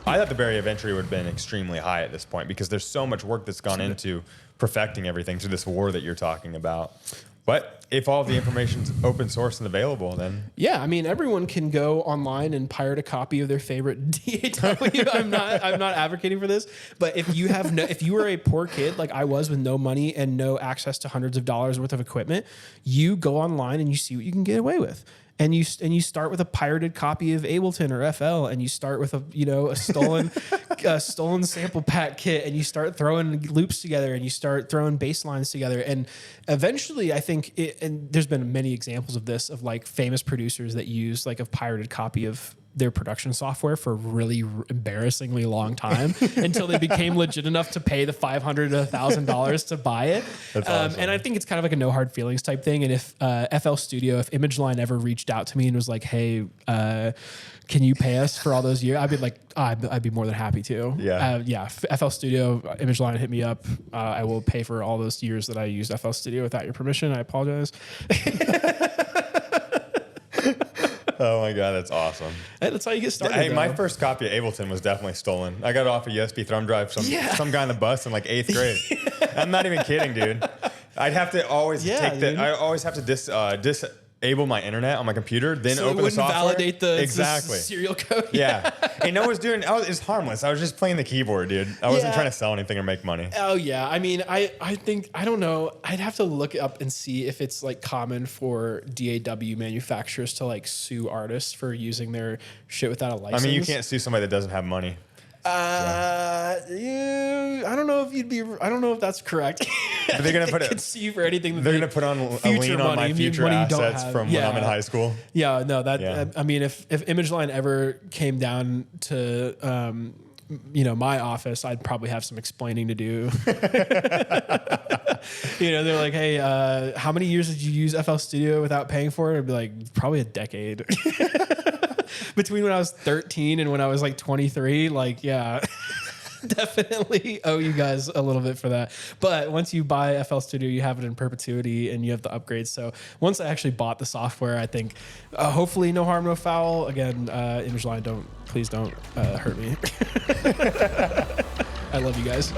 I thought the barrier of entry would have been extremely high at this point because there's so much work that's gone into perfecting everything through this war that you're talking about. But if all of the information's open source and available, then yeah, I mean, everyone can go online and pirate a copy of their favorite DAW. I'm not advocating for this, but if you were a poor kid like I was with no money and no access to hundreds of dollars worth of equipment, you go online and you see what you can get away with. And you start with a pirated copy of Ableton or FL, and you start with a stolen sample pack kit, and you start throwing loops together, and you start throwing bass lines together, and eventually, I think, and there's been many examples of this, of like famous producers that use like a pirated copy of their production software for a really embarrassingly long time until they became legit enough to pay the $500 to $1,000 to buy it. That's awesome. And I think it's kind of like a no hard feelings type thing. And if FL Studio, if ImageLine ever reached out to me and was like, hey, can you pay us for all those years? I'd be like, I'd be more than happy to. Yeah. FL Studio, ImageLine, hit me up. I will pay for all those years that I used FL Studio without your permission. I apologize. Oh my God, that's awesome. And that's how you get started. Hey, my first copy of Ableton was definitely stolen. I got it off a USB thumb drive from some guy on the bus in like 8th grade. I'm not even kidding, dude. I'd have to always I always have to disable my internet on my computer, then so open the software. Validate the exactly serial code. Yeah. And no one's doing it's harmless. I was just playing the keyboard, dude. I wasn't trying to sell anything or make money. Oh yeah. I mean, I think, I don't know. I'd have to look up and see if it's like common for DAW manufacturers to like sue artists for using their shit without a license. I mean, you can't sue somebody that doesn't have money. I don't know if that's correct. But they're gonna could sue you for anything. That they're gonna put on a lien on my future assets from when I'm in high school. Yeah, no, I mean, if ImageLine ever came down to my office, I'd probably have some explaining to do. They're like, hey, how many years did you use FL Studio without paying for it? I'd be like, probably a decade. Between when I was 13 and when I was like 23, like, yeah, definitely owe you guys a little bit for that. But once you buy FL Studio, you have it in perpetuity and you have the upgrades. So once I actually bought the software, I think hopefully no harm, no foul. Again, ImageLine, please don't hurt me. I love you guys.